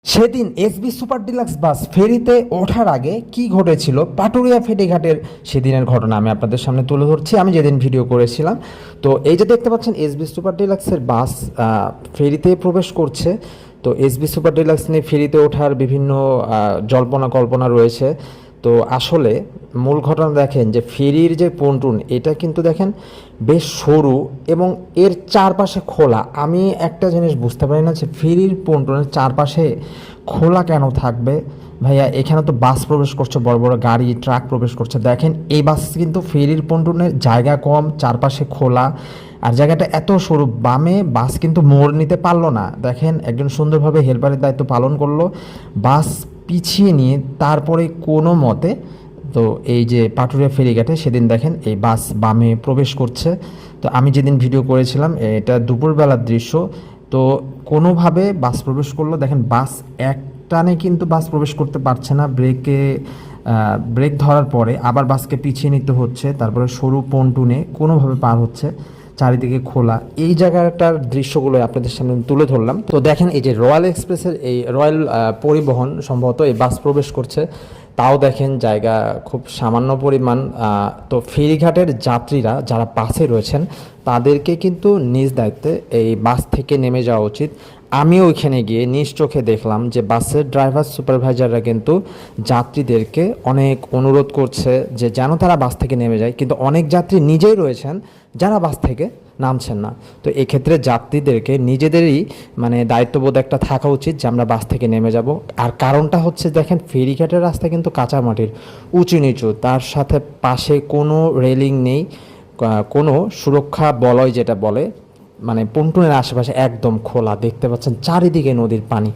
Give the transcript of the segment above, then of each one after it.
সেদিন SB super deluxe বাস ফেরিতে ওঠার আগে কি ঘটেছিল পাটুরিয়া ফেরিঘাটের সেদিনের ঘটনা আমি আপনাদের সামনে তুলে ধরছি। আমি যেদিন ভিডিও করেছিলাম, তো এই যে দেখতে পাচ্ছেন এসবি সুপার ডিলাক্সের বাস ফেরিতে প্রবেশ করছে। তো এসবি সুপার ডিলাক্স নিয়ে ফেরিতে ওঠার বিভিন্ন জল্পনা কল্পনা রয়েছে। তো আসলে মূল ঘটনা দেখেন যে ফেরির যে পন্টুন এটা কিন্তু দেখেন বেশ সরু এবং এর চারপাশে খোলা। আমি একটা জিনিস বুঝতে পারি না যে ফেরির পন্টুনের চারপাশে খোলা কেন থাকবে ভাইয়া। এখানে তো বাস প্রবেশ করছে, বড় বড় গাড়ি ট্রাক প্রবেশ করছে। দেখেন এই বাস কিন্তু ফেরির পন্টুনের জায়গা কম, চারপাশে খোলা, আর জায়গাটা এত সরু। বামে বাস কিন্তু মোড় নিতে পারলো না। দেখেন একজন সুন্দরভাবে হেল্পারের দায়িত্ব পালন করলো, বাস পিছিয়ে নিয়ে তারপরে কোনো মতে তো এই যে পাটুরিয়া ফেরিঘাটে সেদিন দেখেন এই বাস বামে প্রবেশ করছে। তো আমি যেদিন ভিডিও করেছিলাম এটা দুপুরবেলার দৃশ্য। তো কোনোভাবে বাস প্রবেশ করলো, দেখেন বাস এক টানে কিন্তু বাস প্রবেশ করতে পারছে না। ব্রেক ধরার পরে আবার বাসকে পিছিয়ে নিতে হচ্ছে, তারপরে সরু পন্টুনে কোনোভাবে পার হচ্ছে, চারিদিকে খোলা। এই জায়গাটার দৃশ্যগুলো আপনাদের সামনে তুলে ধরলাম। তো দেখেন এই যে রয়্যাল এক্সপ্রেসের এই রয়্যাল পরিবহন সম্ভবত এই বাস প্রবেশ করছে, তাও দেখেন জায়গা খুব সামান্য পরিমাণ। তো ফেরিঘাটের যাত্রীরা যারা বাসে রয়েছেন তাদেরকে কিন্তু নিজ দায়িত্বে এই বাস থেকে নেমে যাওয়া উচিত। আমি ওইখানে গিয়ে নিজ চোখে দেখলাম যে বাসের ড্রাইভার সুপারভাইজাররা কিন্তু যাত্রীদেরকে অনেক অনুরোধ করছে যে যেন তারা বাস থেকে নেমে যায়, কিন্তু অনেক যাত্রী নিজেই রয়েছেন যারা বাস থেকে নামছেন না। তো এক্ষেত্রে যাত্রীদেরকে নিজেদেরই মানে দায়িত্ববোধ একটা থাকা উচিত যে আমরা বাস থেকে নেমে যাব। আর কারণটা হচ্ছে দেখেন ফেরিঘাটের রাস্তা কিন্তু কাঁচা মাটির, উঁচু নিচু, তার সাথে পাশে কোনো রেলিং নেই, কোনো সুরক্ষা বলয় যেটা বলে, মানে পন্টুনের আশেপাশে একদম খোলা। দেখতে পাচ্ছেন চারিদিকে নদীর পানি।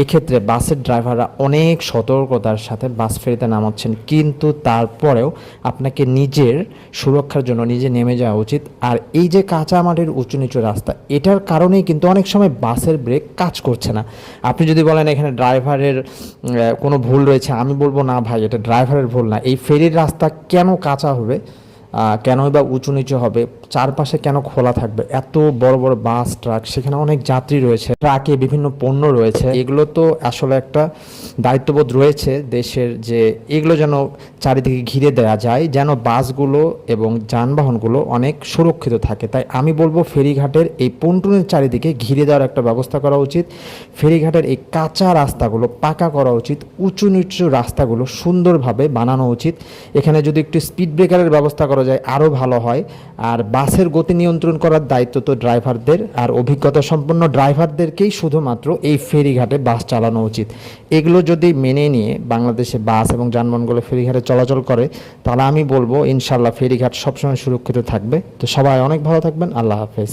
এক্ষেত্রে বাসের ড্রাইভাররা অনেক সতর্কতার সাথে বাস ফেরিতে নামাচ্ছেন, কিন্তু তারপরেও আপনাকে নিজের সুরক্ষার জন্য নিজে নেমে যাওয়া উচিত। আর এই যে কাঁচা মাটির উঁচু নিচু রাস্তা, এটার কারণেই কিন্তু অনেক সময় বাসের ব্রেক কাজ করছে না। আপনি যদি বলেন এখানে ড্রাইভারের কোনো ভুল রয়েছে, আমি বলবো না ভাই, এটা ড্রাইভারের ভুল না। এই ফেরির রাস্তা কেন কাঁচা হবে, কেনই বা উঁচু নিচু হবে, চারপাশে কেন খোলা থাকবে? এত বড় বড় বাস ট্রাক, সেখানে অনেক যাত্রী রয়েছে, ট্রাকে বিভিন্ন পণ্য রয়েছে। এগুলো তো আসলে একটা দায়িত্ববোধ রয়েছে দেশের যে এগুলো যেন চারিদিকে ঘিরে দেওয়া যায়, যেন বাসগুলো এবং যানবাহনগুলো অনেক সুরক্ষিত থাকে। তাই আমি বলবো ফেরিঘাটের এই পন্টুনের চারিদিকে ঘিরে দেওয়ার একটা ব্যবস্থা করা উচিত। ফেরিঘাটের এই কাঁচা রাস্তাগুলো পাকা করা উচিত, উঁচু নিচু রাস্তাগুলো সুন্দরভাবে বানানো উচিত। এখানে যদি একটু স্পিড ব্রেকারের ব্যবস্থা করা যায় আরও ভালো হয়। আর বাসের গতি নিয়ন্ত্রণ করার দায়িত্ব তো ড্রাইভারদের, আর অভিজ্ঞতা সম্পন্ন ড্রাইভারদেরকেই শুধুমাত্র এই ফেরিঘাটে বাস চালানো উচিত। এগুলো যদি মেনে নিয়ে বাংলাদেশে বাস এবং যানবাহনগুলো ফেরিঘাটে চলাচল করে, তাহলে আমি বলবো ইনশাল্লাহ ফেরিঘাট সবসময় সুরক্ষিত থাকবে। তো সবাই অনেক ভালো থাকবেন। আল্লাহ হাফেজ।